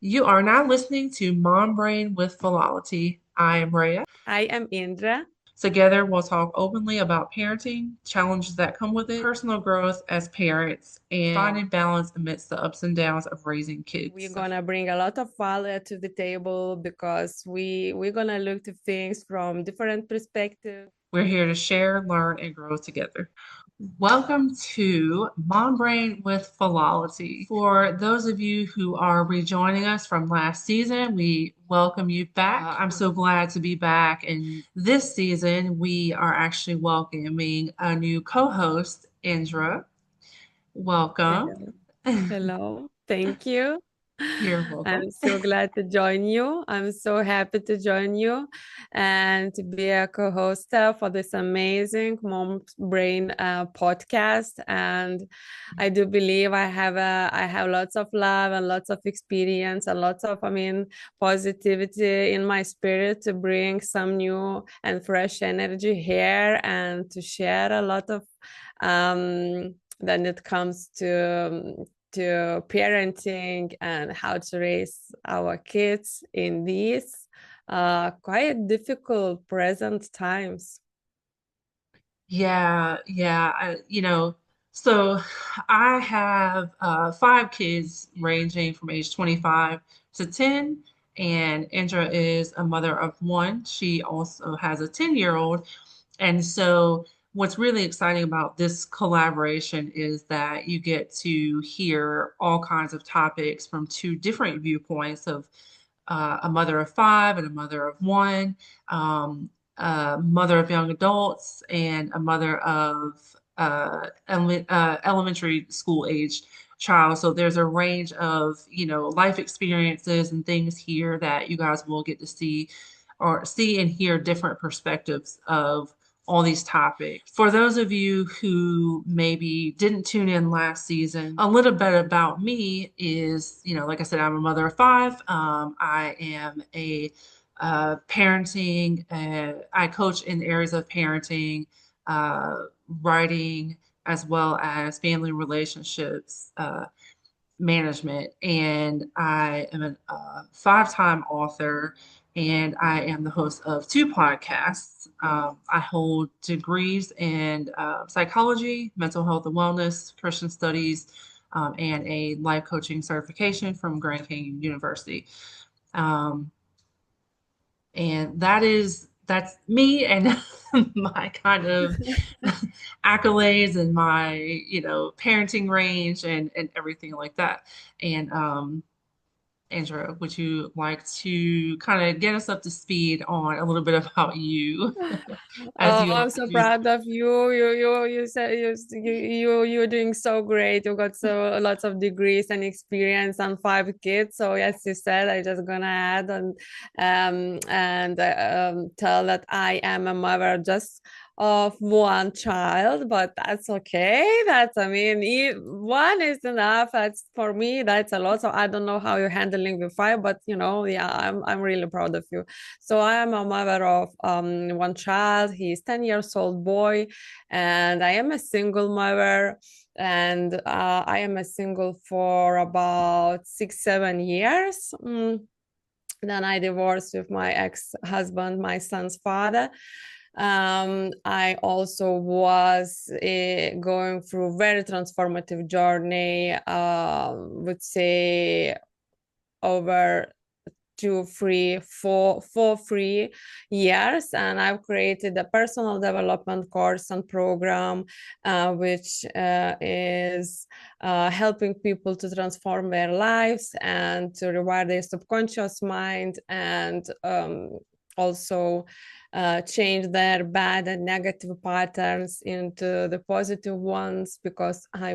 You are now listening to Mom Brain with Philology. I am Rhea. I am Indra. Together, we'll talk openly about parenting, challenges that come with it, personal growth as parents, and finding balance amidst the ups and downs of raising We're kids. gonna bring a lot of value to the table because we're gonna look to things from different perspectives. We're here to share, learn, and grow together. Welcome to Mom Brain with Philology. For those of you who are rejoining us from last season, we welcome you back. I'm so glad to be back. And this season, we are actually welcoming a new co host, Indra. Welcome. Hello. Hello. Thank you. You're welcome. I'm so glad to join you. I'm so happy to join you and to be a co-host for this amazing Mom Brain podcast. And I do believe I have lots of love and lots of experience and lots of positivity in my spirit to bring some new and fresh energy here and to share a lot of when it comes to parenting and how to raise our kids in these quite difficult present times. Yeah. So I have five kids ranging from age 25 to 10, and Indra is a mother of one. She also has a 10-year-old. And so what's really exciting about this collaboration is that you get to hear all kinds of topics from two different viewpoints of a mother of five and a mother of one. A mother of young adults and a mother of elementary school age child. So there's a range of, life experiences and things here that you guys will get to see and hear different perspectives of all these topics. For those of you who maybe didn't tune in last season, a little bit about me is, like I said, I'm a mother of five. I am a parenting. I coach in areas of parenting, uh, writing, as well as family relationships management. And I am a five-time author, and I am the host of two podcasts. I hold degrees in psychology, mental health and wellness, Christian studies, and a life coaching certification from Grand Canyon University. Um, and that's me and my kind of accolades and my parenting range and everything like that. And Andrea, would you like to kind of get us up to speed on a little bit about you as Oh, you I'm so introduce? proud of you. You said you're doing so great. You got so lots of degrees and experience and five kids. So yes, you said I just gonna add and tell that I am a mother just of one child, but that's okay. That's I mean, one is enough. That's for me. That's a lot. So I don't know how you're handling with five, but yeah, I'm really proud of you. So I am a mother of one child. He's 10 years old boy, and I am a single mother. And I am a single for about 6, 7 years. Then I divorced with my ex-husband, my son's father. I also was going through very transformative journey. Would say over 2, 3, 4 years, and I've created a personal development course and program, which is helping people to transform their lives and to rewire their subconscious mind and also change their bad and negative patterns into the positive ones because I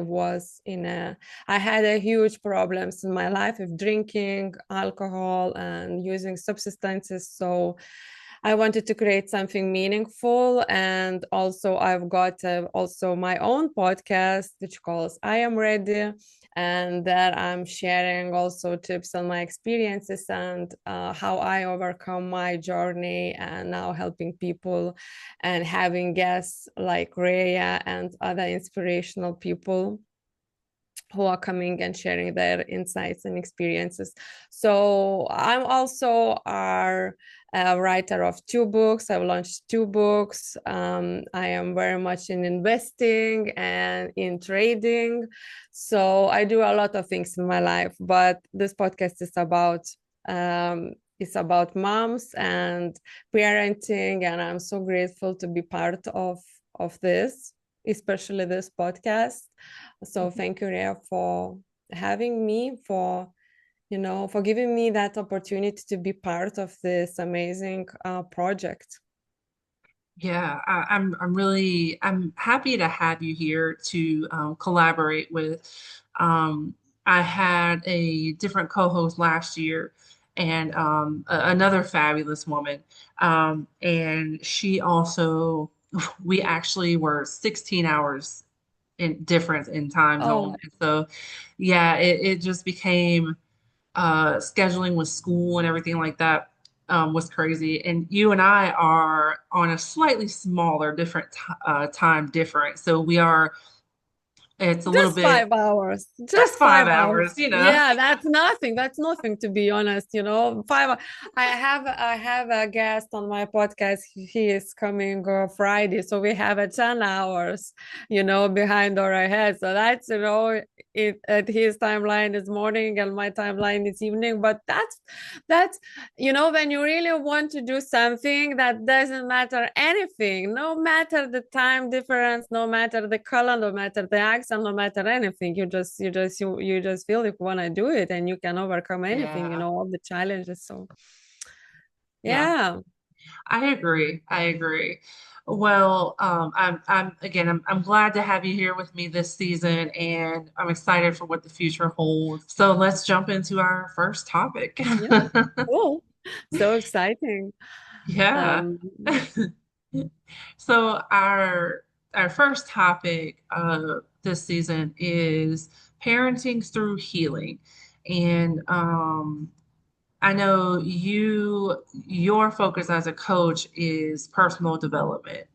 had a huge problems in my life with drinking alcohol and using substances. So I wanted to create something meaningful. And also I've got also my own podcast, which calls I Am Ready. And there I'm sharing also tips on my experiences and how I overcome my journey and now helping people and having guests like Rhea and other inspirational people who are coming and sharing their insights and experiences. So I'm also a writer of 2 books. I've launched 2 books. I am very much in investing and in trading. So I do a lot of things in my life, but this podcast is about moms and parenting, and I'm so grateful to be part of this, especially this podcast. So thank you, Rhea, for having me, for giving me that opportunity to be part of this amazing project. Yeah, I'm happy to have you here to collaborate with. Um, I had a different co-host last year, and another fabulous woman, and she also we actually were 16 hours in difference in time zone, Oh, and so yeah, it just became scheduling with school and everything like that was crazy. And you and I are on a slightly smaller, different time difference. So we are, it's a little just bit, 5 hours. just Just five 5 hours. hours, you know? Yeah, that's nothing. That's nothing, to be honest. 5. I have a guest on my podcast. He is coming Friday, so we have a 10 hours, behind our head. So that's at his timeline is morning and my timeline is evening. But that's when you really want to do something that doesn't matter anything, no matter the time difference, no matter the color, no matter the accent, no matter anything, you just feel you want to do it, and you can overcome anything, Yeah, all the challenges. So yeah, yeah. I agree. I agree. Well, I'm glad to have you here with me this season, and I'm excited for what the future holds. So let's jump into our first topic. Yeah, cool. So exciting. Yeah. um So our first topic this season is parenting through healing. And I know your focus as a coach is personal development.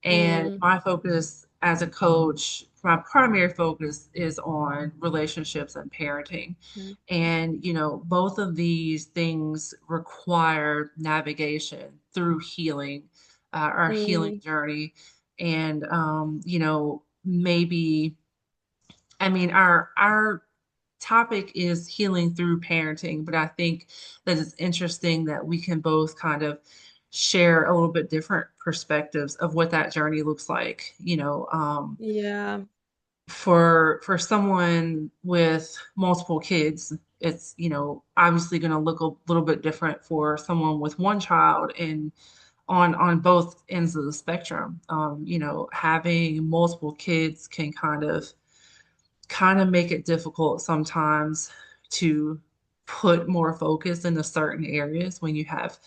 And mm, my focus as a coach, my primary focus is on relationships and parenting. mm, And, both of these things require navigation through healing, our healing mm, journey. And, maybe, I mean, our topic is healing through parenting, but I think that it's interesting that we can both kind of share a little bit different perspectives of what that journey looks like. yeah. For someone with multiple kids, it's, obviously going to look a little bit different for someone with one child and on both ends of the spectrum. Having multiple kids can kind of make it difficult sometimes to put more focus into certain areas when you have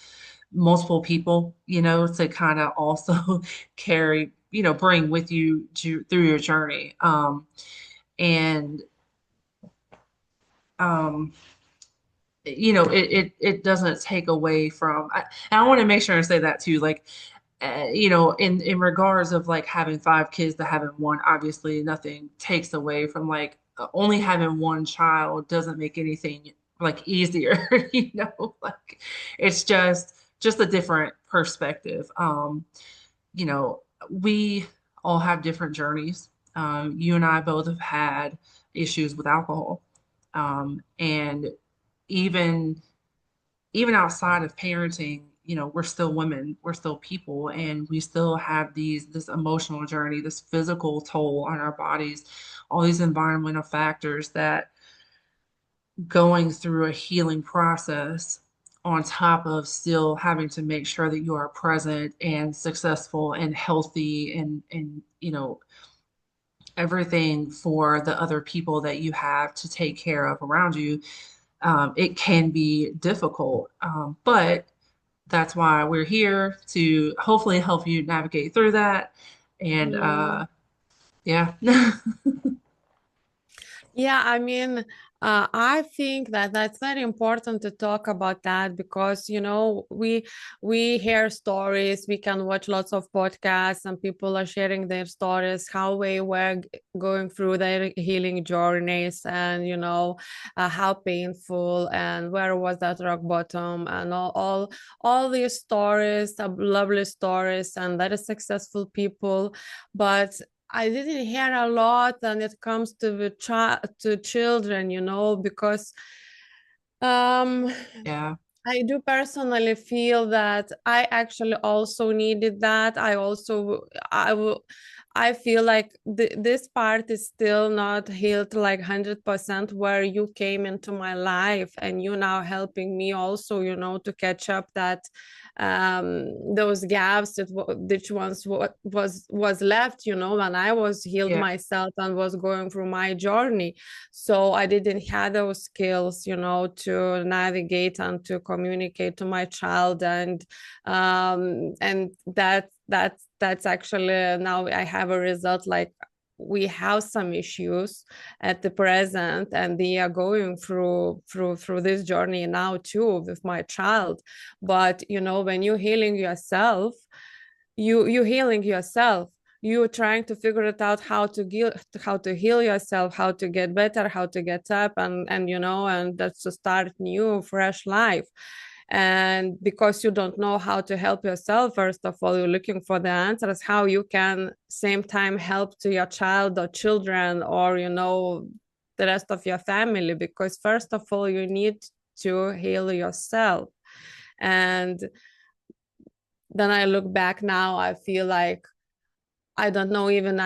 multiple people, to kind of also carry, bring with you through your journey. And um, it doesn't take away from. And I want to make sure and say that too, like, in regards of like having 5 kids to having one, obviously nothing takes away from like only having one child doesn't make anything like easier, like it's just a different perspective. You know, we all have different journeys. You and I both have had issues with alcohol. And even even outside of parenting, we're still women, we're still people, and we still have this emotional journey, this physical toll on our bodies, all these environmental factors that going through a healing process on top of still having to make sure that you are present and successful and healthy and everything for the other people that you have to take care of around you. It can be difficult, but that's why we're here to hopefully help you navigate through that. And Mm. yeah. Yeah, I mean, I think that that's very important to talk about that because we hear stories, we can watch lots of podcasts, and people are sharing their stories, how they were going through their healing journeys, and how painful and where was that rock bottom, and all these stories, lovely stories, and very successful people, but I didn't hear a lot when it comes to to children, because um Yeah. I do personally feel that I actually also needed that. I feel like this part is still not healed like 100% where you came into my life and you now helping me also, to catch up that those gaps that which once was left, when I was healed Yeah. myself and was going through my journey. So I didn't have those skills, to navigate and to communicate to my child, and that's actually now I have a result, like we have some issues at the present, and they are going through this journey now too with my child. But when you're healing yourself, you healing yourself, you're trying to figure it out how to heal yourself, how to get better, how to get up, and that's to start new fresh life. And because you don't know how to help yourself, first of all, you're looking for the answers how you can same time help to your child or children, or the rest of your family, because first of all you need to heal yourself. And then I look back now, I feel like I don't know even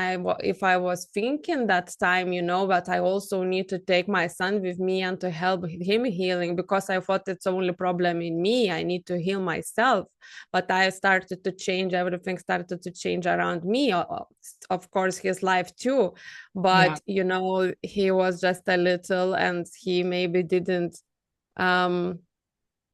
if I was thinking that time, but I also need to take my son with me and to help him healing, because I thought it's only problem in me. I need to heal myself. But I started to change, everything started to change around me. Of course, his life too. Yeah. But, he was just a little, and he maybe didn't um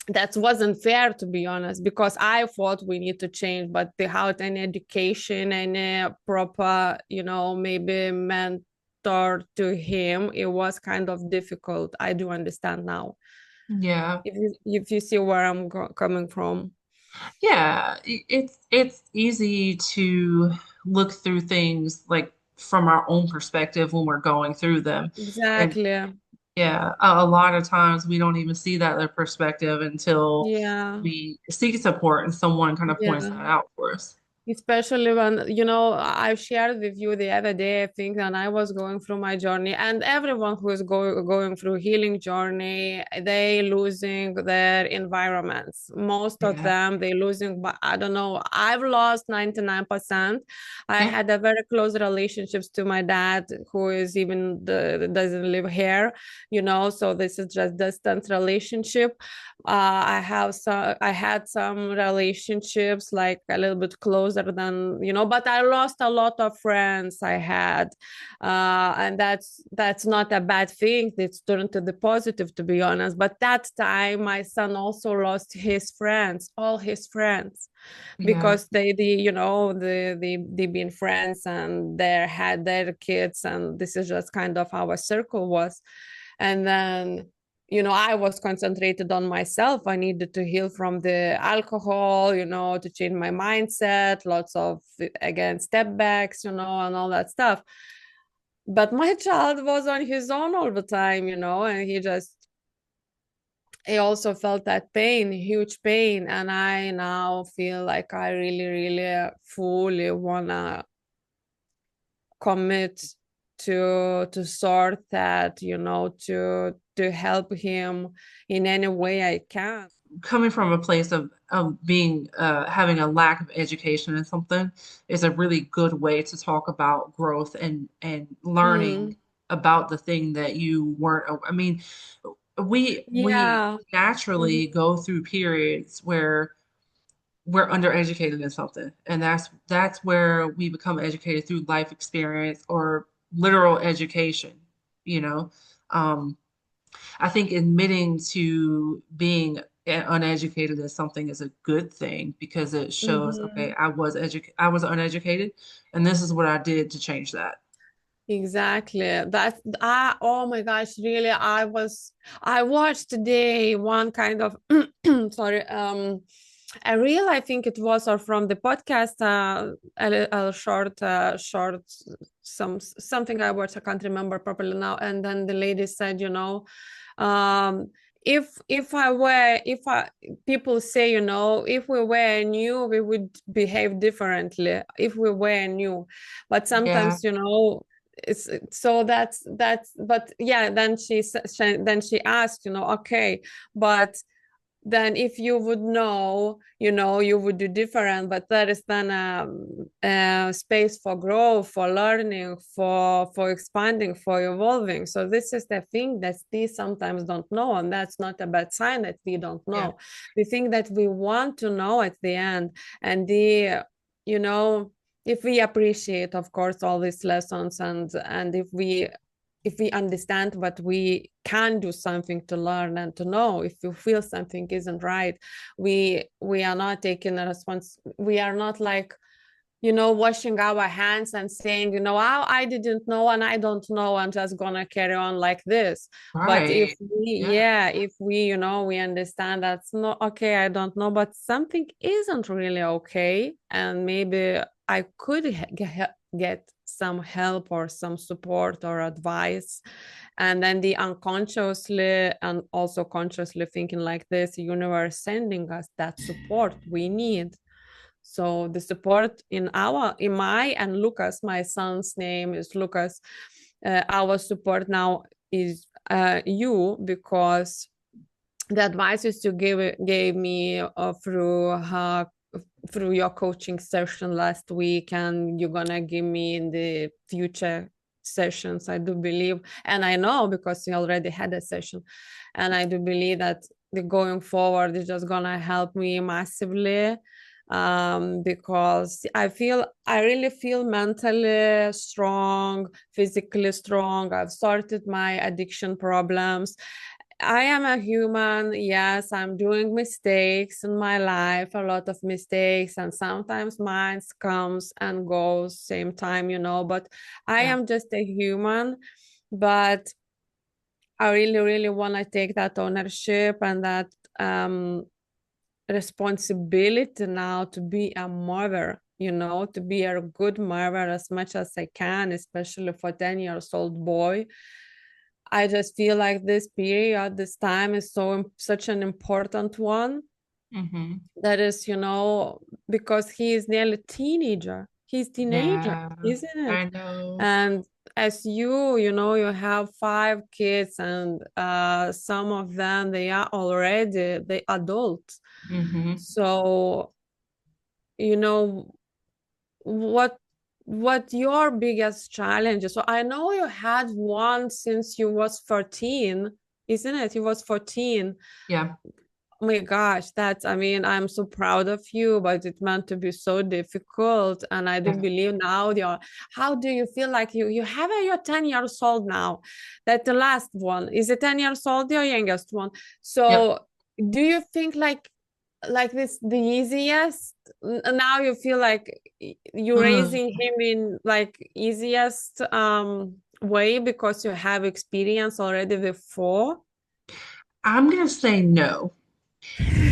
that wasn't fair, to be honest, because I thought we need to change, but without any education and a proper, maybe mentor to him, it was kind of difficult. I do understand now, Yeah. if you see where I'm coming from. Yeah. It's easy to look through things like from our own perspective when we're going through them. And Exactly. yeah, a lot of times we don't even see that other perspective until Yeah. we seek support and someone kind of points Yeah. that out for us. Especially when, I shared with you the other day, I think, and I was going through my journey, and everyone who is going through healing journey, they losing their environments. Most of Yeah. them, they losing, but I don't know. I've lost 99%. I Yeah. had a very close relationships to my dad, who is even doesn't live here, so this is just distant relationship. I had some relationships like a little bit closer than, but I lost a lot of friends I had. And that's not a bad thing. It's turned to the positive, to be honest. But that time my son also lost his friends, all his friends, Yeah. because they been friends and they had their kids, and this is just kind of our circle was. And then I was concentrated on myself. I needed to heal from the alcohol, to change my mindset, lots of, again, step backs, and all that stuff. But my child was on his own all the time, and he also felt that pain, huge pain. And I now feel like I really, really fully wanna commit to sort that, to help him in any way I can. Coming from a place of being having a lack of education in something is a really good way to talk about growth and learning Mm, about the thing that you weren't. I mean, we yeah. Mhm. naturally go through periods where we're undereducated in something, and that's where we become educated through life experience or literal education, you know. Um, I think admitting to being uneducated as something is a good thing because it shows, okay, Mhm. I was uneducated, and this is what I did to change that. Exactly. That's oh my gosh, really, I watched today one kind of sorry, a reel, I think it was, or from the podcast, a short, something I watched, I can't remember properly now. And then the lady said, um, if I were, if I people say, if we were new, we would behave differently if we were new. But Yeah, sometimes, so that's but yeah, then she asked, okay, but then if you would know, you would do different. But there is then a space for growth, for learning, for expanding, for evolving. So this is the thing that we sometimes don't know, and that's not a bad sign that we don't yeah, know. We think that we want to know at the end. And you know if we appreciate, of course, all these lessons, and if we understand what we can do something to learn and to know, if you feel something isn't right, we are not taking a response. We are not like, washing our hands and saying, oh, I didn't know and I don't know, I'm just gonna carry on like this. But if right. we, Yeah, yeah, if we, we understand that's not okay, I don't know, but something isn't really okay, and maybe I could get some help or some support or advice. And then the unconsciously and also consciously thinking like this, universe sending us that support we need. So the support in my and Lucas, my son's name is Lucas. Our support now is you, because the advices you gave me through your coaching session last week, and you're gonna give me in the future sessions, I do believe, and I know because you already had a session, and I do believe that the going forward is just gonna help me massively, because I really feel mentally strong, physically strong. I've started my addiction problems. I am a human. Yes, I'm doing mistakes in my life, a lot of mistakes, and sometimes mine comes and goes same time, but I yeah. am just a human. But I really, really want to take that ownership and that responsibility now to be a mother, to be a good mother as much as I can, especially for 10 years old boy. I just feel like this period, this time is such an important one. Mm-hmm. That is, because he is nearly teenager. He's teenager, Yeah, isn't it? I know. And as you have 5 kids, and some of them, they are already the adults. Mm-hmm. So, you know, what what your biggest challenge is? So I know you had one since you was 14, isn't it? You was 14. Yeah. Oh my gosh, I mean, I'm so proud of you, but it meant to be so difficult. And I do Yeah. believe now how do you feel like you have you're 10 years old now? That the last one is a 10 years old, your youngest one. Yep. So do you think like this the easiest? Now you feel like you're Ugh. raising him in like easiest way because you have experience already before? I'm gonna say no.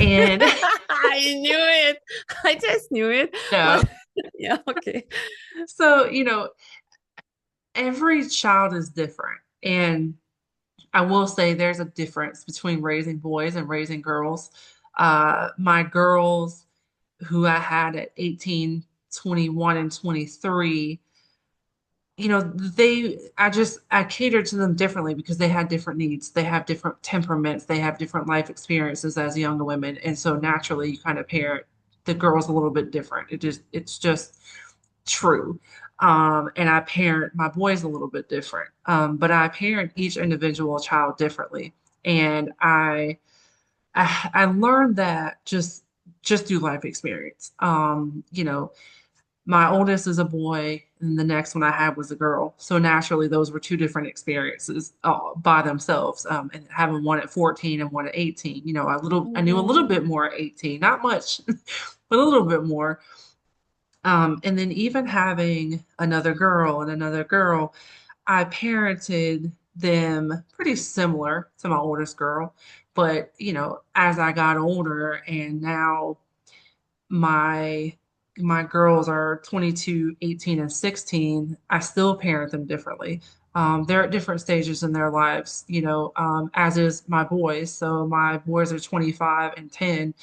And I knew it. I just knew it. no. But yeah, okay. So, every child is different. And I will say there's a difference between raising boys and raising girls. My girls who I had at 18, 21, and 23, I catered to them differently because they had different needs. They have different temperaments. They have different life experiences as young women. And so naturally you kind of parent the girls a little bit different. It's just true. And I parent my boys a little bit different. But I parent each individual child differently. And I learned that just through life experience. My oldest is a boy, and the next one I had was a girl. So naturally, those were two different experiences by themselves. And having one at 14 and one at 18, I knew a little Mhm. bit more at 18, not much, but a little bit more. And then even having another girl and another girl, I parented them pretty similar to my oldest girl, but as I got older and now my my girls are 22, 18, and 16, I still parent them differently. They're at different stages in their lives, as is my boys. So my boys are 25 and 10.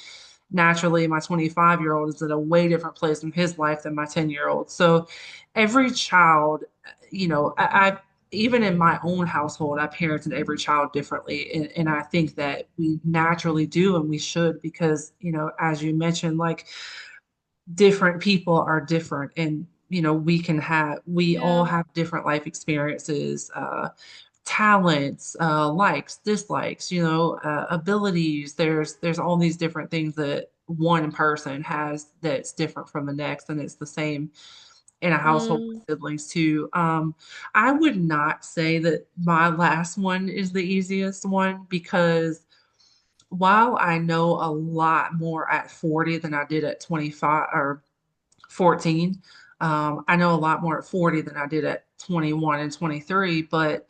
Naturally, my 25-year-old is at a way different place in his life than my 10-year-old. So every child, I even in my own household, I parented every child differently. And I think that we naturally do and we should because, as you mentioned, like different people are different and we all Yeah. have different life experiences, talents, likes, dislikes, abilities. There's all these different things that one person has that's different from the next, and it's the same in a household with Mm, siblings too. I would not say that my last one is the easiest one because while I know a lot more at 40 than I did at 25 or 14, I know a lot more at 40 than I did at 21 and 23, but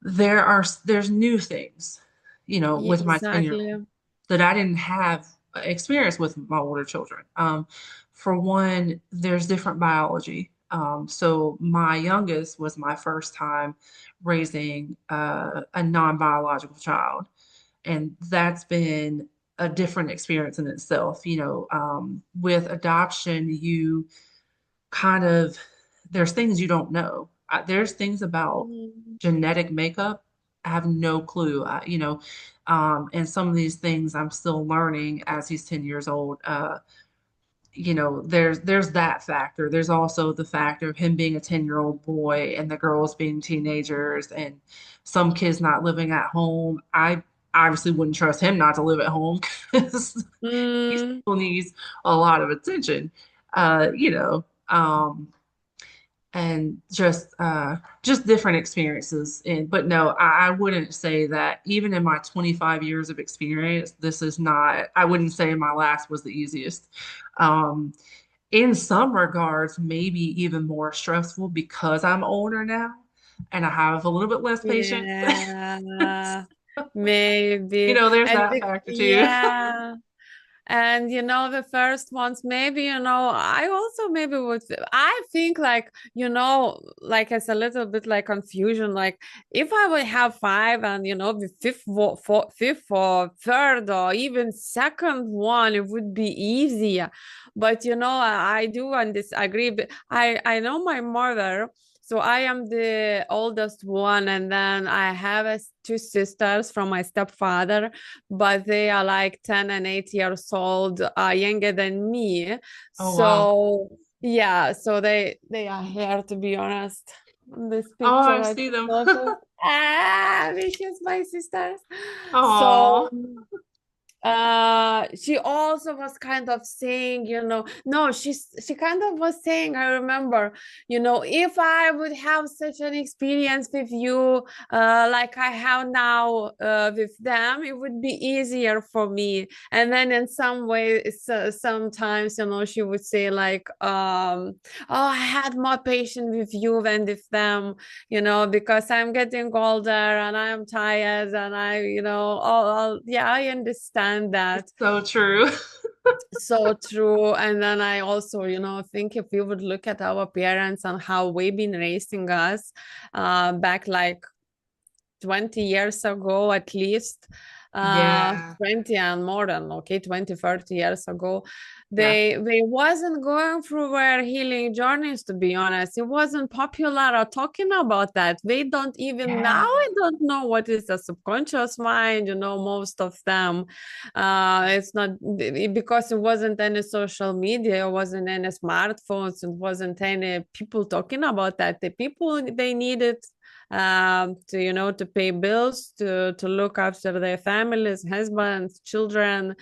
there's new things, yeah, with my 10-year-old exactly. that I didn't have experience with my older children. For one, there's different biology. So my youngest was my first time raising a non-biological child, and that's been a different experience in itself. With adoption, you kind of there's things you don't know. There's things about Mm, genetic makeup I have no clue. And some of these things I'm still learning as he's 10 years old. There's that factor. There's also the factor of him being a 10-year-old boy and the girls being teenagers and some kids not living at home. I obviously wouldn't trust him not to live at home because he mm, still needs a lot of attention. Uh, you know, um, and just different experiences. And but no, I wouldn't say that even in my 25 years of experience, this is not, I wouldn't say my last was the easiest. Um, in some regards, maybe even more stressful because I'm older now and I have a little bit less patience. yeah, maybe. There's that factor too. Yeah. And the first ones, maybe, I also maybe would, I think like, like it's a little bit like confusion. Like if I would have five and, the fifth or third or even second one, it would be easier. But, I do and disagree. But I know my mother. So I am the oldest one, and then I have two sisters from my stepfather, but they are like 10 and 8 years old, younger than me. Oh wow. So yeah, so they are here, to be honest. This Oh, picture I I see took them. also, which is my sisters. Oh, So she also was kind of saying, no, she kind of was saying, I remember, if I would have such an experience with you, like I have now with them, it would be easier for me. And then in some way, sometimes, she would say like, oh, I had more patience with you than with them, because I'm getting older and I'm tired and yeah, I understand that. it's so true. So true. And then I also, think if we would look at our parents and how we've been raising us back like 20 years ago at least, Yeah. 20 and more than, okay, 20, 30 years ago, Yeah. they wasn't going through their healing journeys, to be honest. It wasn't popular or talking about that. They don't even now, Yeah. I don't know what is the subconscious mind, most of them. It's not because it wasn't any social media, it wasn't any smartphones, it wasn't any people talking about that. The people, they needed to pay bills, to look after their families, husbands, children,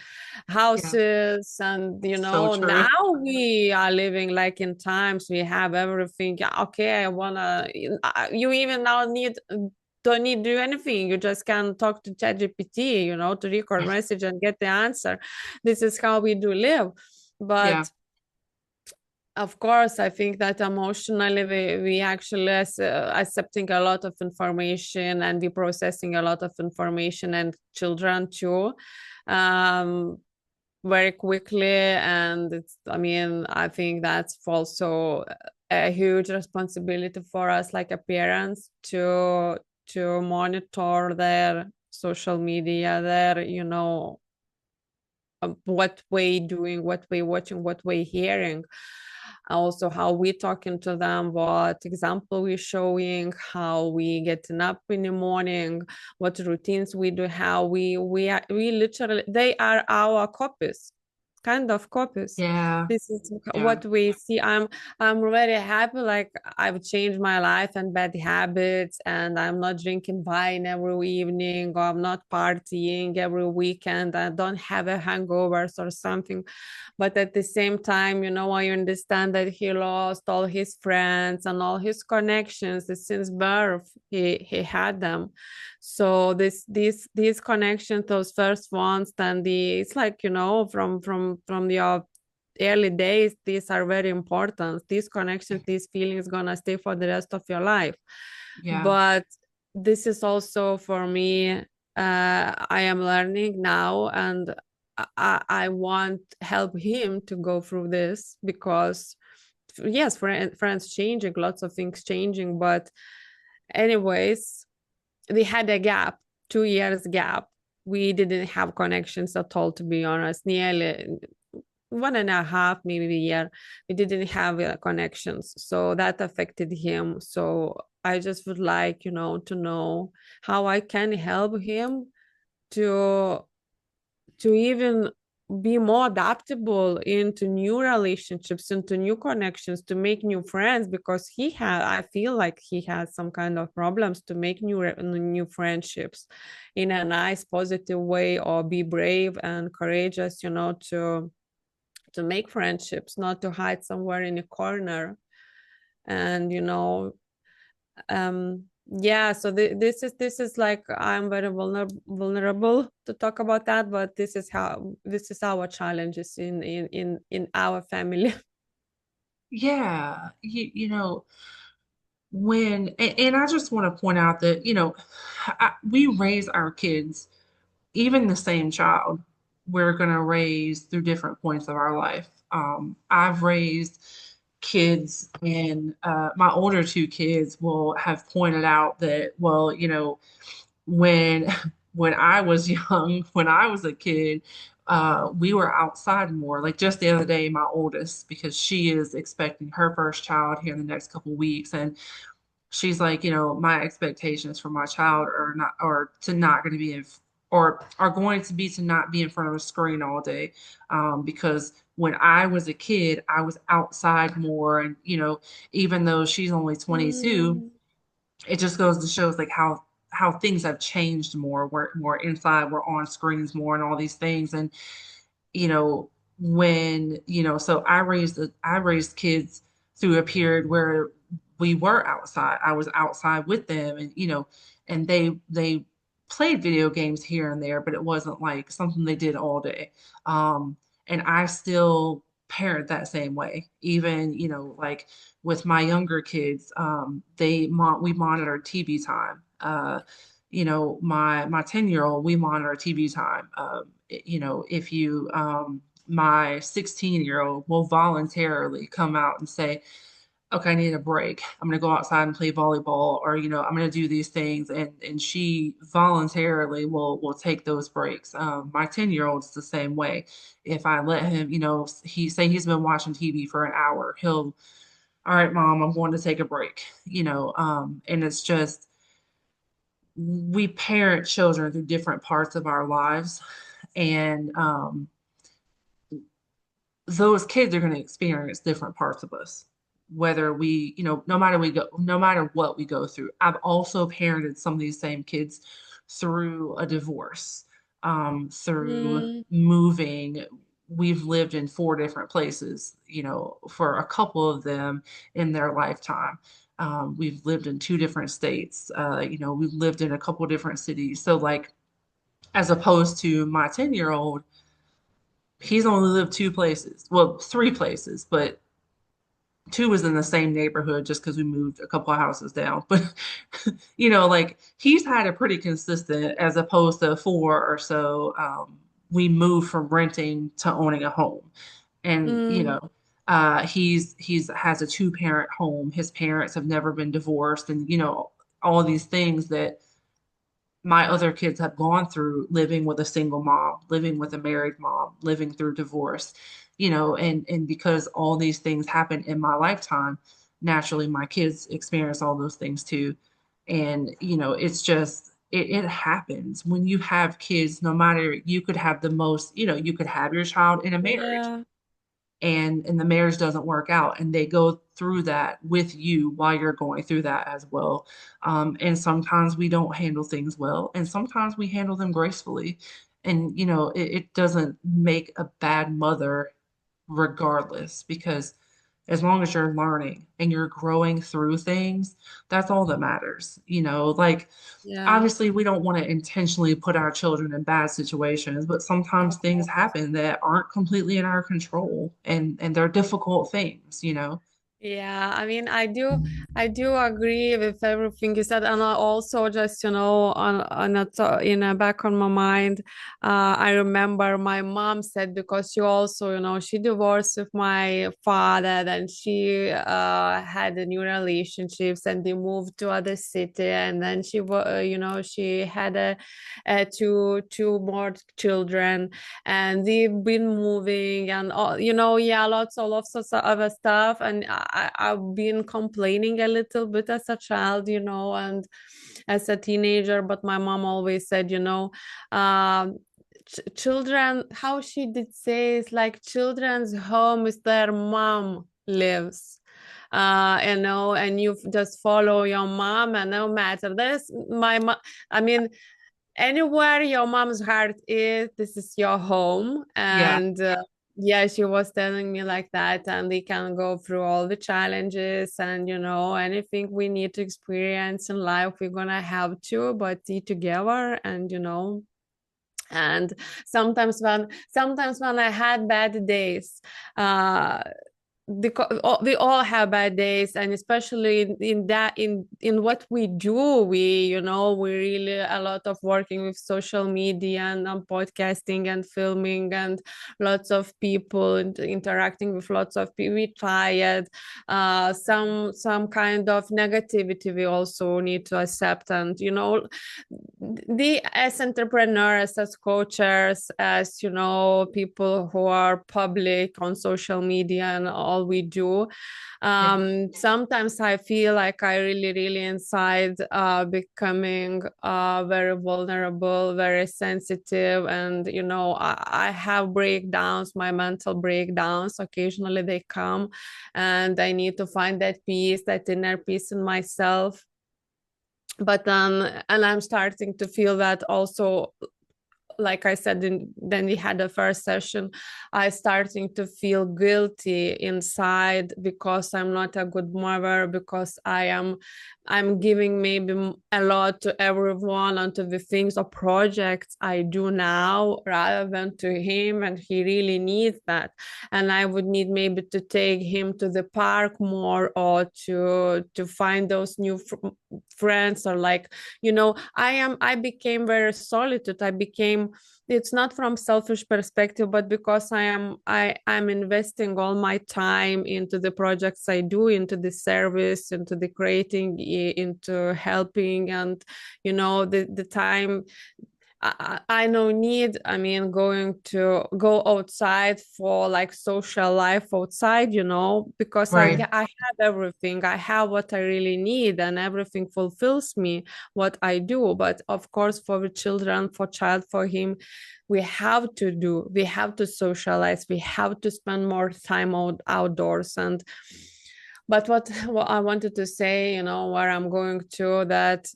Yeah. houses. And So now true. we are living like in times we have everything. Yeah, okay, I wanna, you even now don't need to do anything. You just can talk to ChatGPT, to record message and get the answer. This is how we do live. Yeah. But Of course, I think that emotionally we actually accepting a lot of information and we processing a lot of information, and children too, um, very quickly. And it's, I mean, I think that's also a huge responsibility for us like a parents to monitor their social media, their, what we doing, what we watching, what we hearing, also how we talking to them, what example we showing, how we getting up in the morning, what routines we do, how we literally, they are our copies, kind of copies. Yeah, This is yeah, what we see. I'm very happy, like I've changed my life and bad habits, and I'm not drinking wine every evening, or I'm not partying every weekend. I don't have a hangovers or something. But at the same time, I understand that he lost all his friends and all his connections since birth. He had them. So these connections, those first ones, then it's like, from your early days, these are very important. These connections, these feelings gonna stay for the rest of your life. yeah, But this is also for me, I am learning now, and I want help him to go through this, because yes, friends changing, lots of things changing, but anyways, we had a gap, 2 years gap. We didn't have connections at all, to be honest. Nearly 1.5, maybe a year, we didn't have connections, so that affected him. So I just would like, to know how I can help him to even be more adaptable into new relationships, into new connections, to make new friends, because I feel like he has some kind of problems to make new friendships in a nice positive way, or be brave and courageous, to make friendships, not to hide somewhere in a corner. And yeah, so this is like, I'm very vulnerable to talk about that, but this is our challenges in our family. yeah. And I just want to point out that, we raise our kids, even the same child, we're going to raise through different points of our life. I've raised kids, and my older two kids will have pointed out that, well, when when I was young, when I was a kid, we were outside more. Like just the other day, my oldest, because she is expecting her first child here in the next couple of weeks, and she's like, my expectations for my child are not, or to not going to be in, or are going to be to not be in front of a screen all day. Because when I was a kid, I was outside more. And, even though she's only 22, Mm. it just goes to show like how things have changed more. We're more inside, we're on screens more and all these things. And, you know, so I raised kids through a period where we were outside. I was outside with them, and and they played video games here and there, but it wasn't like something they did all day. Um, and I still parent that same way. Even, like with my younger kids, we monitor TV time. My 10-year-old, we monitor TV time. If you my 16-year-old will voluntarily come out and say, okay, I need a break. I'm going to go outside and play volleyball, or, I'm going to do these things. And she voluntarily will take those breaks. My 10-year-old is the same way. If I let him, he's been watching TV for an hour, he'll, all right, mom, I'm going to take a break, and it's just, we parent children through different parts of our lives. And, those kids are going to experience different parts of us, whether no matter what we go through. I've also parented some of these same kids through a divorce, through Mm. moving. We've lived in 4 different places, for a couple of them in their lifetime. We've lived in 2 different states. We've lived in a couple different cities. So, like, as opposed to my 10-year-old, he's only lived 2 places, well, 3 places, but two is in the same neighborhood just because we moved a couple of houses down. But like he's had it pretty consistent as opposed to four or so. We moved from renting to owning a home. And Mm, he's has a two-parent home. His parents have never been divorced, and all these things that my other kids have gone through living with a single mom, living with a married mom, living through divorce, and because all these things happen in my lifetime, naturally my kids experience all those things too. And it's just it happens when you have kids, no matter you could have the most, you could have your child in a marriage yeah, and the marriage doesn't work out and they go through that with you while you're going through that as well. And sometimes we don't handle things well and sometimes we handle them gracefully, and it doesn't make a bad mother regardless, because as long as you're learning and you're growing through things, that's all that matters. Like yeah, obviously we don't want to intentionally put our children in bad situations, but sometimes of things course. happen that aren't completely in our control, and they're difficult things. Yeah, I mean, I do agree with everything you said, and I also just, in the back on my mind, I remember my mom said because she also, she divorced with my father, then she had a new relationships, and they moved to other city, and then she had two more children, and they've been moving and all, yeah, lots of other stuff. And I've been complaining a little bit as a child, and as a teenager, but my mom always said, um, children, how she did say, is like children's home is their mom lives, and you just follow your mom, and no matter this, my mom, I mean, anywhere your mom's heart is, this is your home. Yeah, And yeah, she was telling me like that, and we can go through all the challenges, and anything we need to experience in life, we're gonna have to, but be together. And and sometimes when I had bad days, uh because we all have bad days, and especially in what we do, we really a lot of working with social media and podcasting and filming and lots of people and interacting with lots of people. We tired, some kind of negativity we also need to accept. And the as entrepreneurs, as coaches, as people who are public on social media and all we do, yeah, sometimes I feel like I really really inside becoming very vulnerable, very sensitive. And I have breakdowns, my mental breakdowns, occasionally they come, and I need to find that peace, that inner peace in myself. But and I'm starting to feel that also, like I said, then we had the first session, I starting to feel guilty inside because I'm not a good mother, because I'm giving maybe a lot to everyone and to the things or projects I do now rather than to him, and he really needs that. And I would need maybe to take him to the park more, or to find those new friends, or like, I became very solitude. I became, it's not from selfish perspective, but because I'm investing all my time into the projects I do, into the service, into the creating, into helping. And the time I no need, I mean, going to go outside for like social life outside, because right, I have everything. I have what I really need, and everything fulfills me what I do. But of course, for the children, for child, for him, we have to socialize, we have to spend more time outdoors. And but what I wanted to say, where I'm going to, that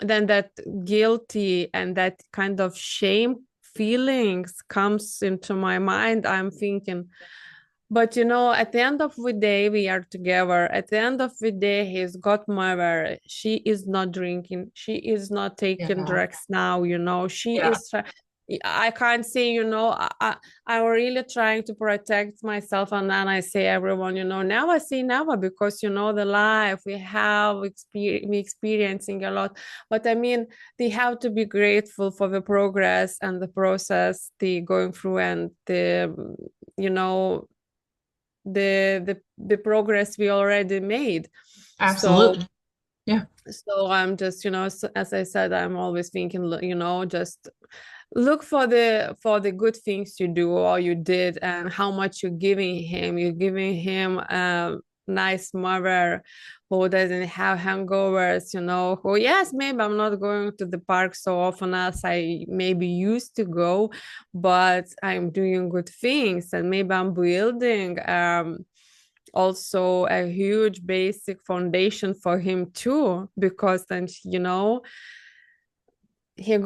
then that guilty and that kind of shame feelings comes into my mind. I'm thinking, but at the end of the day, we are together. At the end of the day, his godmother, she is not drinking, she is not taking yeah, drugs now, she yeah, is I can't say, I'm really trying to protect myself. And then I say, everyone, never say never, because, the life we have, we experiencing a lot. But I mean, they have to be grateful for the progress and the process they going through, and you know, the progress we already made. So Absolutely. Yeah. I'm just, as I said, I'm always thinking, just look for the good things you do or you did, and how much you're giving him. You're giving him a nice mother who doesn't have hangovers, who, yes, maybe I'm not going to the park so often as I maybe used to go, but I'm doing good things, and maybe I'm building also a huge basic foundation for him too, because then, he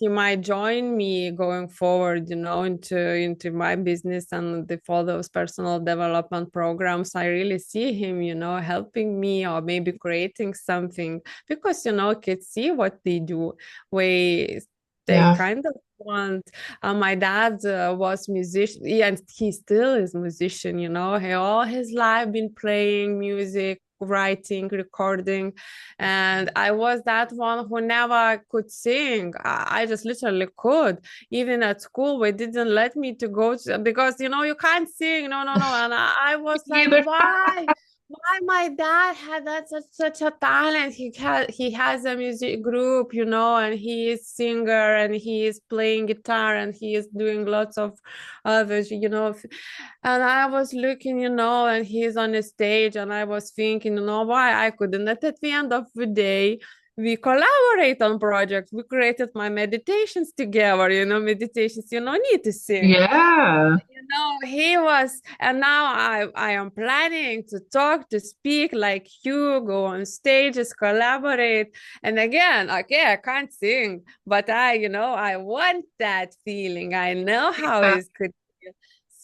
might join me going forward, into my business and the for those personal development programs. I really see him, helping me, or maybe creating something, because kids see what they do. They Yeah. kind of want. My dad was musician, yeah, and he still is musician. He all his life been playing music, writing, recording, and I was that one who never could sing. I just literally could. Even at school, they didn't let me to go because you can't sing. No, no, no. And I was Me like, either. why? Why my dad had that such a talent? He has a music group, and he is singer, and he is playing guitar, and he is doing lots of others, and I was looking, and he's on the stage, and I was thinking, why I couldn't. At the end of the day, we collaborate on projects. We created my meditations together, meditations, you don't need to sing. Yeah. He was, and now I am planning to talk, to speak like you, go on stages, collaborate. And again, okay, I can't sing, but I want that feeling. I know how Yeah. it could.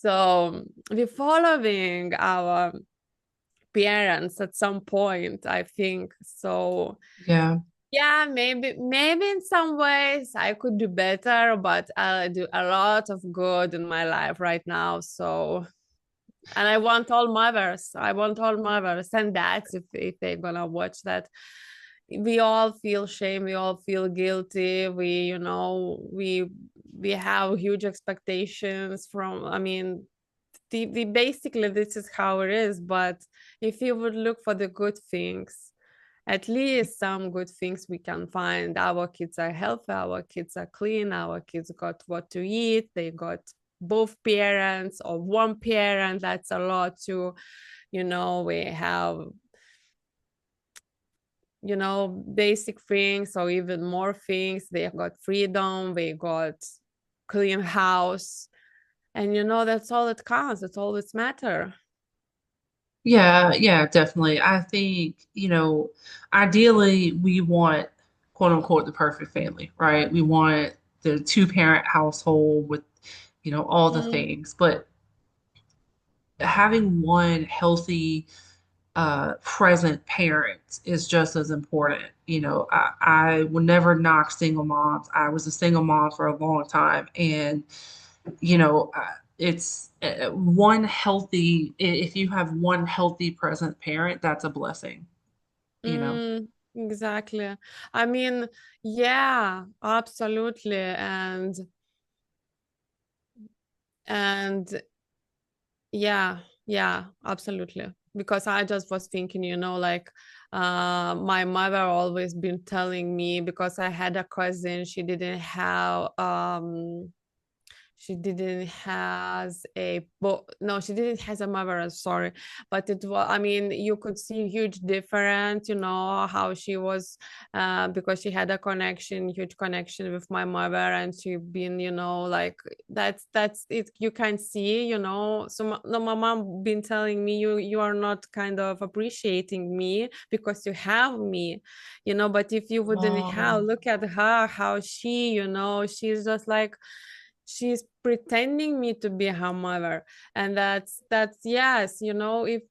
So we're following our parents at some point, I think. So Yeah. yeah, maybe in some ways I could do better, but I do a lot of good in my life right now. So, and I want all mothers and dads, if they're gonna watch that. We all feel shame, we all feel guilty. We have huge expectations from, I mean, the basically this is how it is. But if you would look for the good things, at least some good things we can find. Our kids are healthy, our kids are clean, our kids got what to eat, they got both parents or one parent. That's a lot too. We have, basic things or even more things. They got freedom, they got clean house, and that's all that counts, that's all that's matter. Yeah, yeah, definitely. I think, ideally we want quote unquote the perfect family, right? We want the two-parent household with, all the Mm. things. But having one healthy, present parent is just as important. I would never knock single moms. I was a single mom for a long time, and it's one healthy, if you have one healthy present parent, that's a blessing, you know. Exactly. I mean, yeah, absolutely. And yeah, yeah, absolutely. Because I just was thinking, like, my mother always been telling me, because I had a cousin, she didn't has a but no, she didn't has a mother, sorry. But it was, I mean, you could see huge difference, how she was, because she had a huge connection with my mother, and she been, like, that's it, you can see, so no, my mom been telling me, you are not kind of appreciating me because you have me, but if you wouldn't have, Oh, look at her, how she, she's just like, she's pretending me to be her mother. And that's yes, if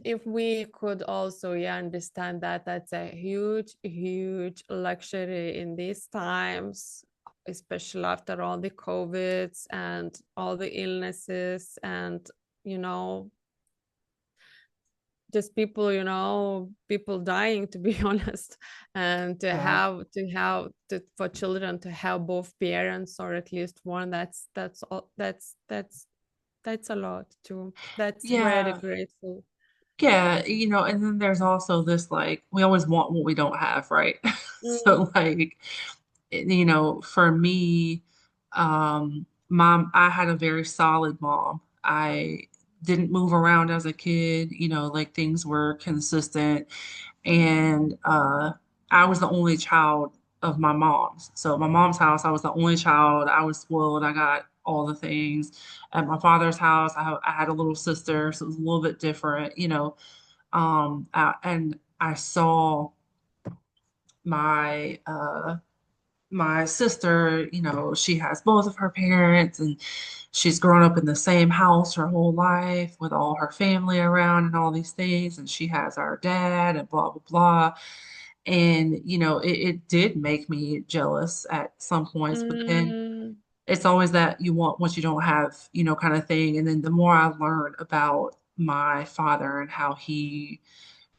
if we could also, yeah, understand that that's a huge, huge luxury in these times, especially after all the COVIDs and all the illnesses and, you know, just people, you know, people dying, to be honest, and Yeah. for children to have both parents or at least one, that's all, that's a lot too. That's very Yeah. grateful. Yeah, and then there's also this like we always want what we don't have, right? Mm, So like for me, mom, I had a very solid mom. I didn't move around as a kid, like things were consistent. And I was the only child of my mom's. So my mom's house, I was the only child. I was spoiled. I got all the things. At my father's house, I had a little sister, so it was a little bit different, and I saw my my sister, she has both of her parents and she's grown up in the same house her whole life with all her family around and all these things. And she has our dad and blah, blah, blah. And, it did make me jealous at some points, but then mm, it's always that you want what you don't have, kind of thing. And then the more I learned about my father and how he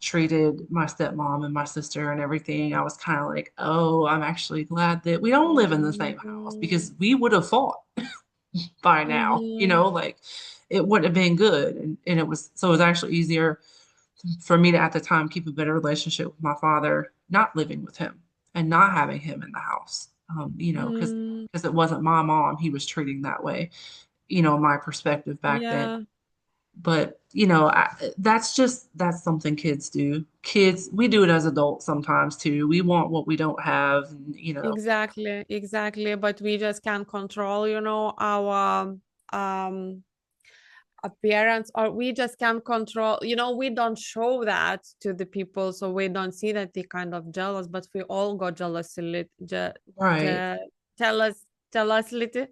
treated my stepmom and my sister and everything, I was kind of like, oh, I'm actually glad that we don't live in the same house mm, because we would have fought by now, mhm, like it wouldn't have been good. And it was actually easier for me to at the time keep a better relationship with my father, not living with him and not having him in the house. mm, Because it wasn't my mom he was treating that way, my perspective back then. yeah, But that's something kids do. Kids, we do it as adults sometimes too. We want what we don't have, and. exactly, exactly. But we just can't control, you know, our um appearance, or we just can't control, you know, we don't show that to the people, so we don't see that they kind of jealous, but we all got jealous a little, Right. jealous, jealous little,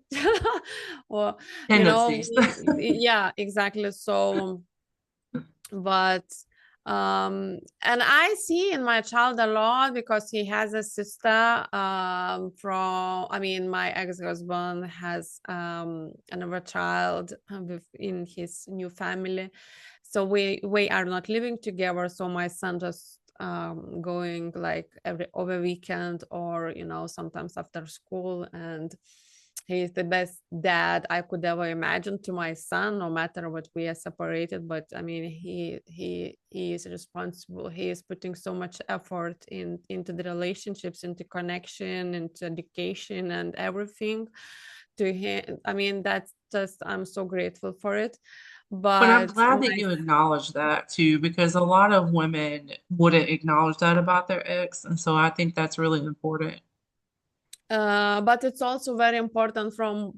or you know, Tendencies. yeah, exactly. So but and I see in my child a lot because he has a sister from, I mean, my ex-husband has another child in his new family, so we are not living together, so my son just going like every over weekend, or you know, sometimes after school, and he's the best dad I could ever imagine to my son, no matter what we are separated. But I mean, he is responsible. He is putting so much effort into the relationships, into connection, into education, and everything. To him, I mean, that's just, I'm so grateful for it. But I'm But glad that my you acknowledge that too, because a lot of women wouldn't acknowledge that about their ex. And so I think that's really important. but it's also very important from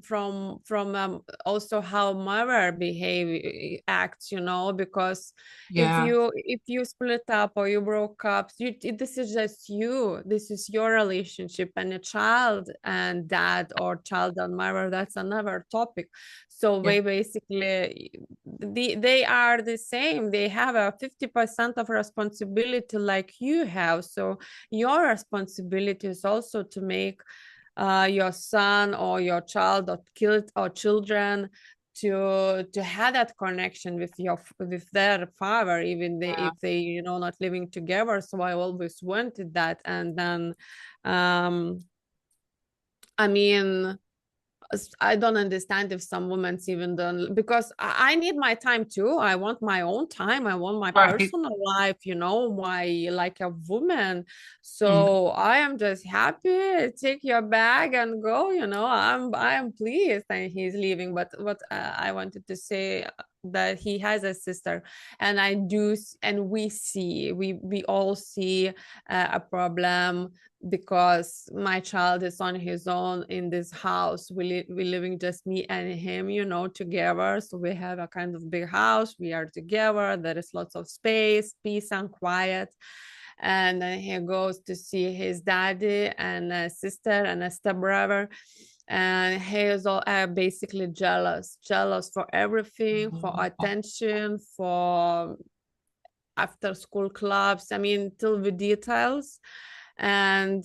also how mother behave acts, you know, because Yeah. if you split up or you broke up, this is just you, this is your relationship, and a child and dad or child and mother, that's another topic. So Yeah. they basically they are the same, they have a 50% of responsibility like you have, so your responsibility is also to make your son or your child or kid or children to have that connection with with their father, even Yeah. if they, you know, not living together. So I always wanted that. And then um I mean, I don't understand if some women even don't, because I need my time too. I want my own time. I want my Right. personal life, you know, my like a woman. Mm. So I am just happy. Take your bag and go. You know, I am pleased that he's leaving. But what I wanted to say that he has a sister, and I do, and we all see a problem because my child is on his own in this house. We living just me and him, you know, together. So we have a kind of big house. We are together. There is lots of space, peace, and quiet. And then he goes to see his daddy and a sister and a stepbrother. And he is all basically jealous for everything, for Oh, attention, for after school clubs, I mean, till the details. And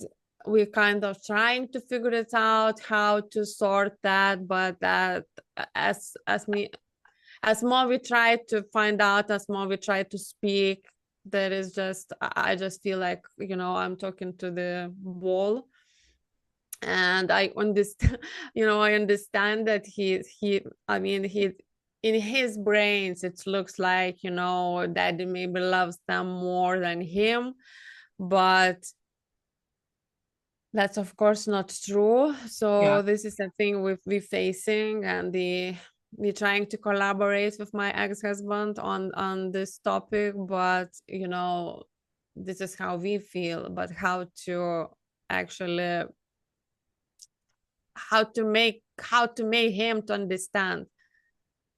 we're kind of trying to figure it out how to sort that, but that as more we try to find out, as more we try to speak, there is just I just feel like, I'm talking to the wall. And I understand, I understand that I mean, he in his brains it looks like, daddy maybe loves them more than him, but that's of course not true. Yeah. So this is a thing we're facing, and we're trying to collaborate with my ex-husband on this topic, but this is how we feel. But actually how to make him to understand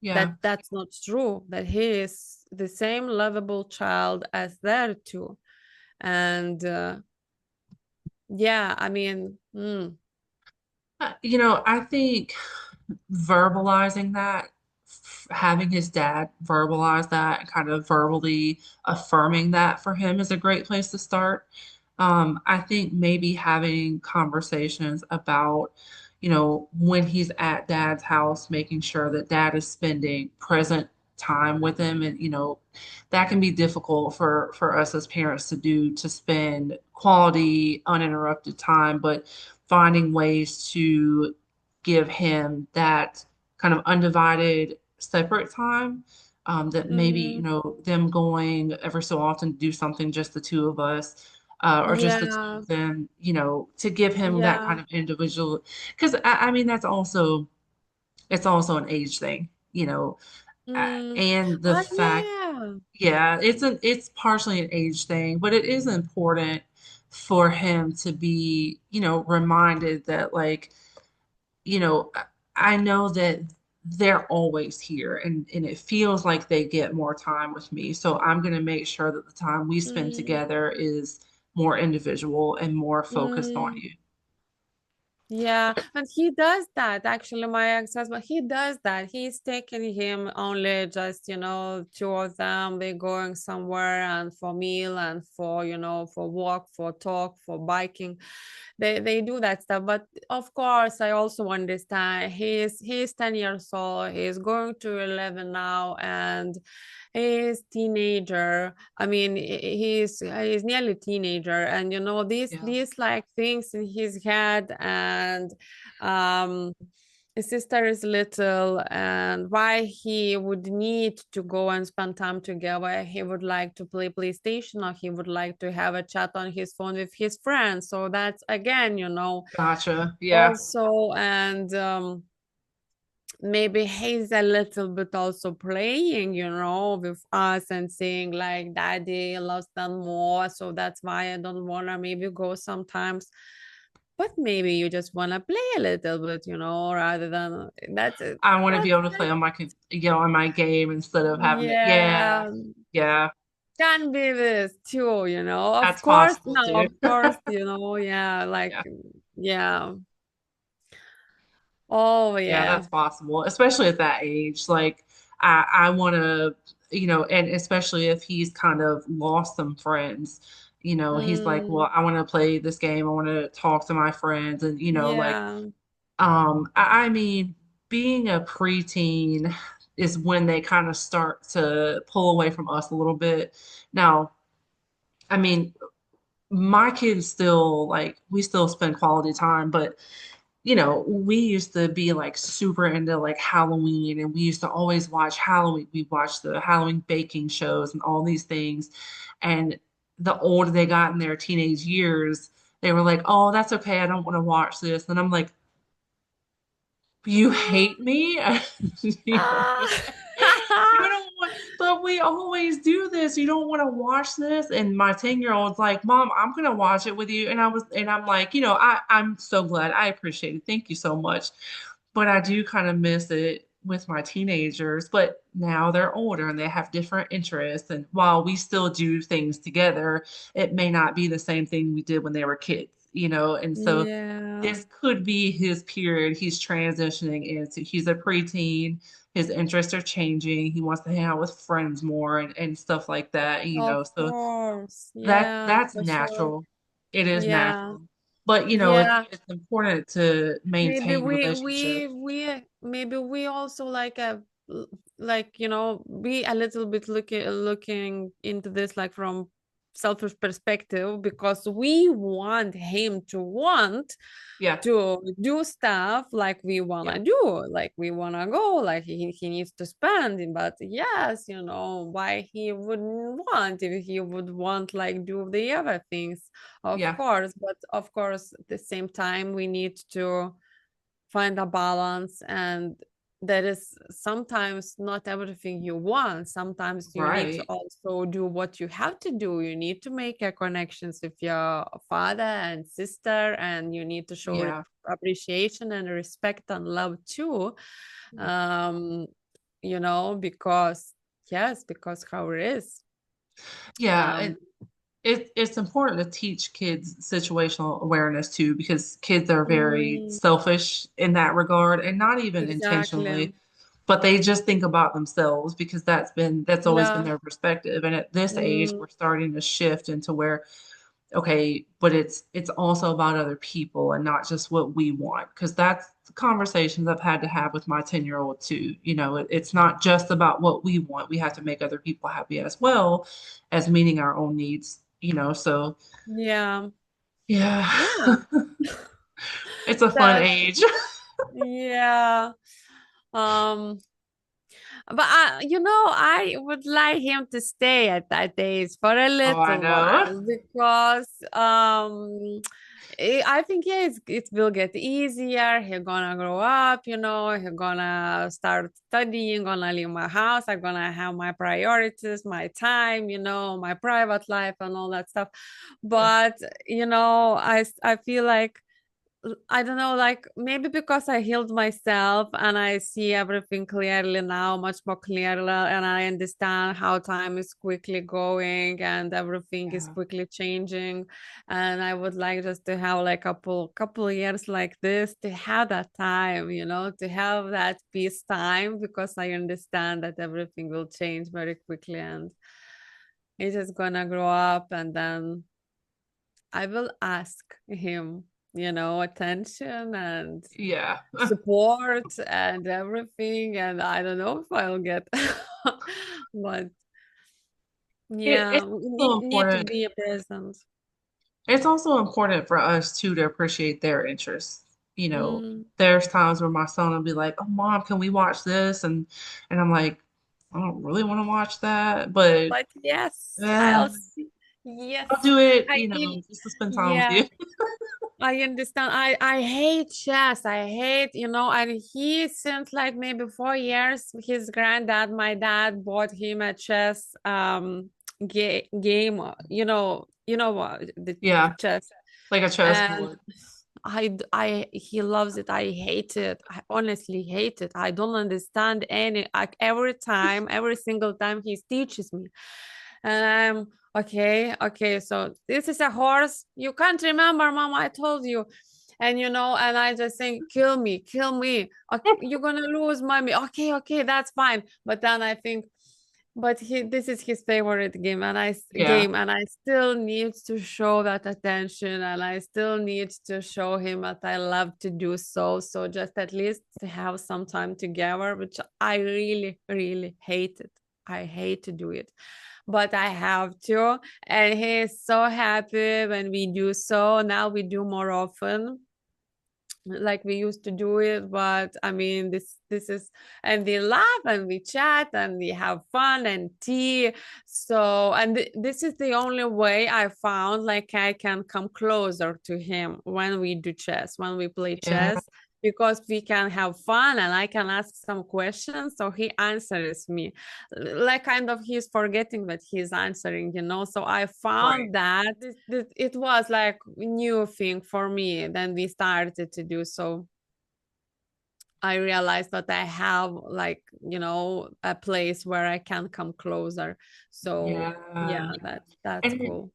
Yeah. that that's not true, that he is the same lovable child as their two. And yeah, I mean, I think verbalizing that, having his dad verbalize that, and kind of verbally affirming that for him is a great place to start. I think maybe having conversations about, when he's at dad's house, making sure that dad is spending present time with him. And, that can be difficult for us as parents to do, to spend quality, uninterrupted time, but finding ways to give him that kind of undivided, separate time. That maybe, mm, them going ever so often to do something, just the two of us, or just the two yeah, of them, to give him that yeah, kind of individual. Because I mean, it's also an age thing, mm, and the fact, yeah, yeah, it's partially an age thing, but it is important for him to be, reminded that, like, you know, I know that they're always here, and it feels like they get more time with me. So I'm going to make sure that the time we spend mm, together is more individual and more focused on mm. you. Yeah, and he does that. Actually, my ex-husband, he does that. He's taking him only just, two of them. They're going somewhere and for meal and for, for walk, for talk, for biking. They do that stuff. But of course, I also understand he's 10 years old. He's going to 11 now, and he's teenager. I mean, he's nearly teenager, and Yeah. these like things in his head. And um his sister is little, and why he would need to go and spend time together. He would like to play PlayStation, or he would like to have a chat on his phone with his friends. So that's again, Gotcha. Yeah. also. And maybe he's a little bit also playing, with us and saying like daddy loves them more. So that's why I don't want to maybe go sometimes. But maybe you just want to play a little bit, rather than that's it. I want to be That's able to play on on my game instead of having to, yeah, Yeah, yeah, can be this too, Of that's course, possible no, too. of course, yeah, like, Yeah. yeah. Oh, Yeah, yeah. that's possible, especially at that age. Like, I want to, and especially if he's kind of lost some friends, he's like, Mm, well, I want to play this game. I want to talk to my friends. And, like, yeah. I mean, being a preteen is when they kind of start to pull away from us a little bit. Now, I mean, my kids still, like, we still spend quality time, but we used to be like super into like Halloween, and we used to always watch Halloween. We watched the Halloween baking shows and all these things. And the older they got in their teenage years, they were like, "Oh, that's okay. I don't want to watch this." And I'm like, "You hate me?" You know, Ah. you don't want, but we always do this. You don't want to watch this. And my 10-year-old's like, Mom, I'm gonna watch it with you. And I'm like, I'm so glad. I appreciate it. Thank you so much. But I do kind of miss it with my teenagers. But now they're older and they have different interests. And while we still do things together, it may not be the same thing we did when they were kids. and so Yeah. this could be his period he's transitioning into. He's a preteen, his interests are changing, he wants to hang out with friends more and stuff like that, Of so course. that Yeah, that's for sure. natural. It is Yeah. natural. But Yeah. it's important to Maybe maintain we relationships. maybe we also like like be a little bit looking into this like from selfish perspective, because we want him to want Yeah, to do stuff like we want yeah, to do, like we want to go, like he needs to spend. But yes, why he wouldn't want, if he would want like do the other things, of yeah, course. But of course at the same time we need to find a balance, and that is sometimes not everything you want. Sometimes you need to right. also do what you have to do. You need to make a connections with your father and sister, and you need to show Yeah. appreciation and respect and love too. um because yes, because how it is. Yeah, um it's important to teach kids situational awareness too, because kids are very mm, selfish in that regard, and not even exactly. intentionally, but they just think about themselves because that's always been Yeah. their perspective. And at this age, Mm, we're starting to shift into where, okay, but it's also about other people and not just what we want, because that's the conversations I've had to have with my 10-year-old too. It's not just about what we want. We have to make other people happy as well as meeting our own needs, so yeah. yeah. Yeah. It's a fun That age. Yeah. Um, but I would like him to stay at that age for a Oh, I little know. while, because I think, yeah, it will get easier. He's gonna grow up, he's gonna start studying, gonna leave my house. I'm gonna have my priorities, my time, my private life and all that stuff. Yeah. But I feel like, I don't know, like maybe because I healed myself and I see everything clearly now, much more clearly, and I understand how time is quickly going and everything is Yeah. quickly changing. And I would like just to have like couple years like this, to have that time, to have that peace time, because I understand that everything will change very quickly, and he's just gonna grow up, and then I will ask him, attention and Yeah. support and everything. And I don't know if I'll get, but yeah, It's we also need to important. be present. It's also important for us too to appreciate their interests. Mm, There's times where my son will be like, "Oh, mom, can we watch this?" And I'm like, "I don't really want to watch that, but but yes, eh, I'll see. Yes, I'll do it, I feel, just to spend time with yeah, you." I understand. I hate chess. I hate, and he since like maybe 4 years, his granddad, my dad bought him a chess game, what the Yeah, chess. like a And chessboard. he loves it. I hate it. I honestly hate it. I don't understand any, like every single time he teaches me. And I'm okay, so this is a horse. You can't remember, mom, I told you. And and I just think, kill me, kill me. Okay, you're gonna lose, mommy. Okay, that's fine. But then I think, but this is his favorite game, and Yeah, I still need to show that attention, and I still need to show him that I love to do so. So just at least to have some time together, which I really, really hate it. I hate to do it, but I have to. And he's so happy when we do so. Now we do more often, like we used to do it. But I mean, this is, and we laugh and we chat and we have fun and tea. So, and this is the only way I found like I can come closer to him, when we do chess, when we play yeah, chess, because we can have fun and I can ask some questions, so he answers me, like kind of he's forgetting that he's answering, so I right. found that it was like new thing for me. Then we started to do so. I realized that I have like, a place where I can come closer. So Yeah, yeah, that's and cool.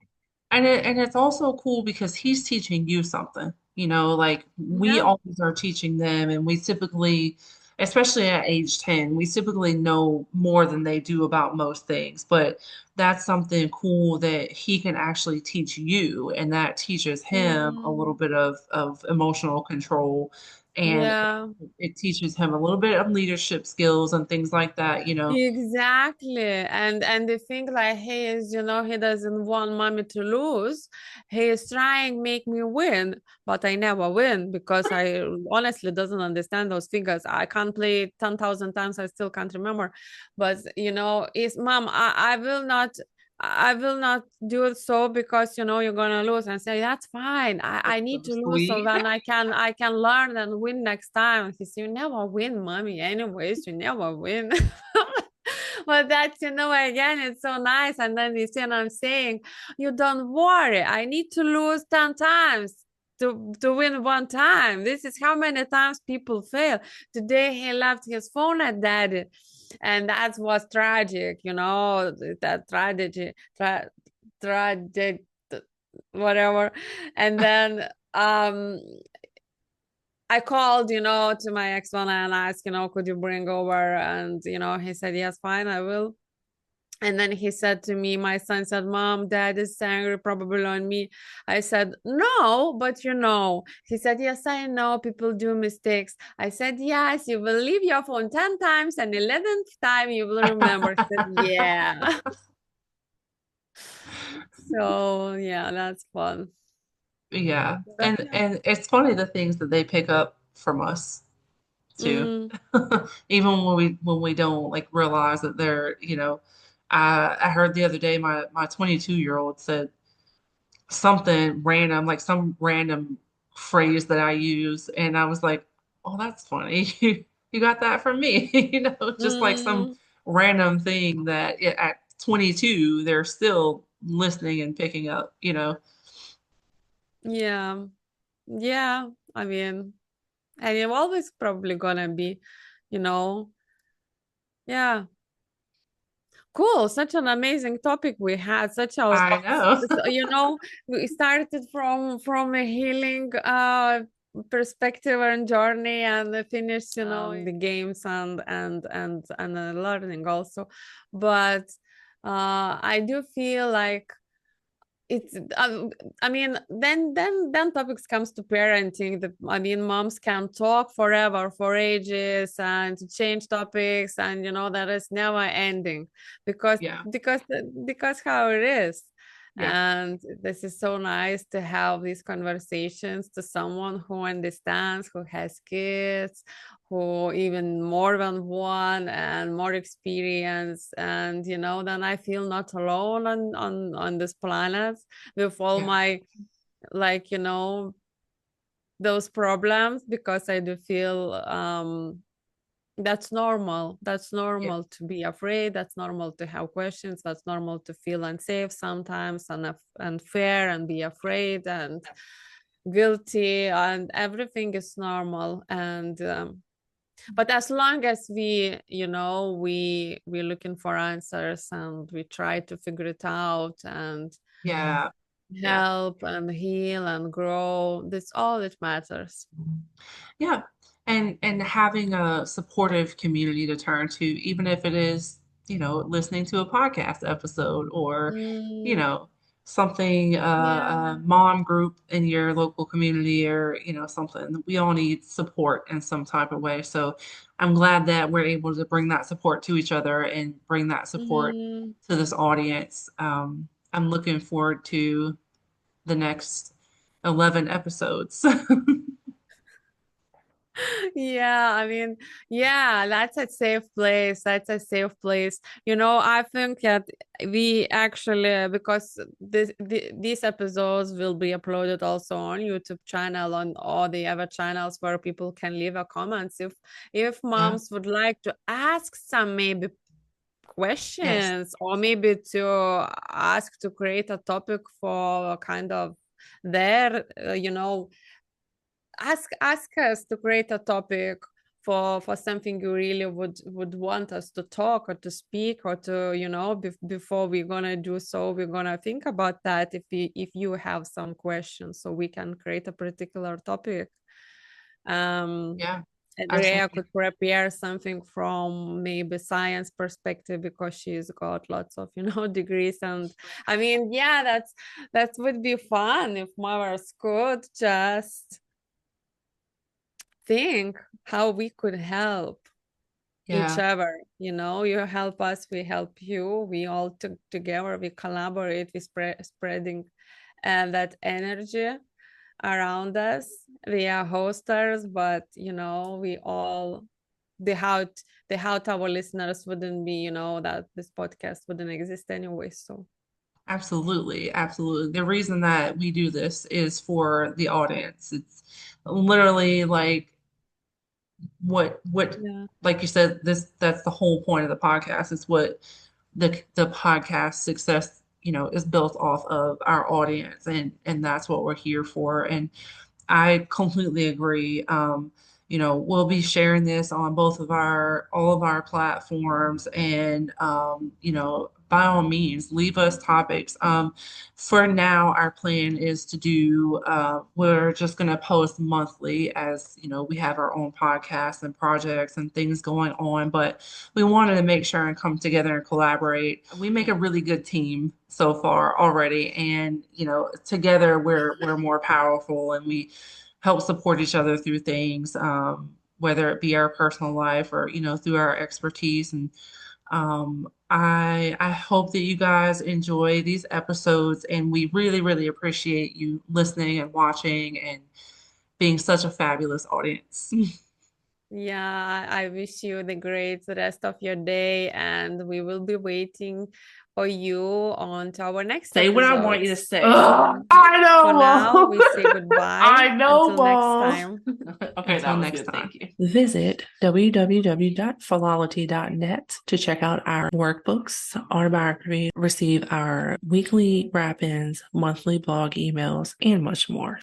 and it's also cool because he's teaching you something. You know, like we Yeah. always are teaching them, and we typically, especially at age 10, we typically know more than they do about most things. But that's something cool that he can actually teach you, and that teaches him a little Mm, bit of emotional control, and yeah. it teaches him a little bit of leadership skills and things like that, you know. Exactly. And the thing like he is, he doesn't want mommy to lose. He is trying make me win, but I never win because I honestly doesn't understand those figures. I can't play 10,000 times, I still can't remember. But is mom, I will not do it so because you're gonna lose and say that's fine. I That's need so to lose so sweet. then I can learn and win next time. He said, you never win, mommy. Anyways, you never win. But that's again, it's so nice. And then I'm saying, you don't worry. I need to lose 10 times to win one time. This is how many times people fail. Today he left his phone at daddy, and that was tragic, that tragic, whatever. And then I called, to my ex-one and asked, could you bring over? And, he said, yes, fine, I will. And then he said to me, my son said, Mom, Dad is angry probably on me. I said, no, but He said, yes, I know people do mistakes. I said, yes, you will leave your phone 10 times and 11th time you will remember. He said, yeah. So, yeah, that's fun. Yeah. But And yeah. and it's funny the things that they pick up from us too. Mm, Even when we don't like realize that they're, I heard the other day my 22-year-old said something random, like some random phrase that I use, and I was like, "Oh, that's funny. You got that from me." Just like some mm, random thing that at 22 they're still listening and picking up, you know. yeah. Yeah. I mean, and you're always probably gonna be, you know, yeah. Cool, such an amazing topic we had. I know. We started from a healing perspective and journey, and finished, the games and learning also. But I do feel like it's I mean, then topics comes to parenting. Moms can talk forever, for ages, and to change topics, and that is never ending because Yeah. because because how it is. Yeah. And this is so nice to have these conversations to someone who understands, who has kids, who even more than one and more experience. And then I feel not alone on this planet with all Yeah. my, like, those problems, because I do feel that's normal. That's Yeah. normal to be afraid. That's normal to have questions. That's normal to feel unsafe sometimes, and unfair, and be afraid and guilty, and everything is normal. And but as long as we're looking for answers, and we try to figure it out, and Yeah. Yeah. help and heal and grow, that's all that matters. Yeah. And having a supportive community to turn to, even if it is, listening to a podcast episode or, you Mm, know, something, yeah. a mom group in your local community or, something. We all need support in some type of way. So I'm glad that we're able to bring that support to each other and bring that support Mhm. to this audience. I'm looking forward to the next 11 episodes. Yeah, yeah, that's a safe place. That's a safe place. I think that we actually, because these episodes will be uploaded also on YouTube channel, on all the other channels where people can leave a comments if Yeah. moms would like to ask some maybe Yes. questions, or maybe to ask to create a topic for kind of their ask us to create a topic for something you really would want us to talk or to speak or to, before we're gonna do so, we're gonna think about that if you have some questions, so we can create a particular topic. Yeah, Andrea absolutely. could prepare something from maybe science perspective because she's got lots of degrees, and I mean, yeah, that would be fun if mothers could just think how we could help each Yeah, other. You help us, we help you, we all together, we collaborate, we spreading that energy around us. We are hosters, but we all the how our listeners wouldn't be, that this podcast wouldn't exist anyway. So absolutely. Absolutely. The reason that we do this is for the audience. It's literally like what yeah. like you said, that's the whole point of the podcast. It's what the podcast success, is built off of our audience, and that's what we're here for. And I completely agree. We'll be sharing this on all of our platforms, and by all means, leave us topics. For now, our plan is to do. We're just going to post monthly, as we have our own podcasts and projects and things going on. But we wanted to make sure and come together and collaborate. We make a really good team so far already, and together we're more powerful, and we help support each other through things, whether it be our personal life or through our expertise. And I hope that you guys enjoy these episodes, and we really really appreciate you listening and watching and being such a fabulous audience. Yeah, I wish you the great rest of your day, and we will be waiting for you on to our next Say what I want you to episodes. say. Ugh, I For now, we say know. goodbye I know, until next Mom. time. Okay, until next time. Thank you. Visit www.philology.net to check out our workbooks, autobiography, receive our weekly wrap-ins, monthly blog emails, and much more.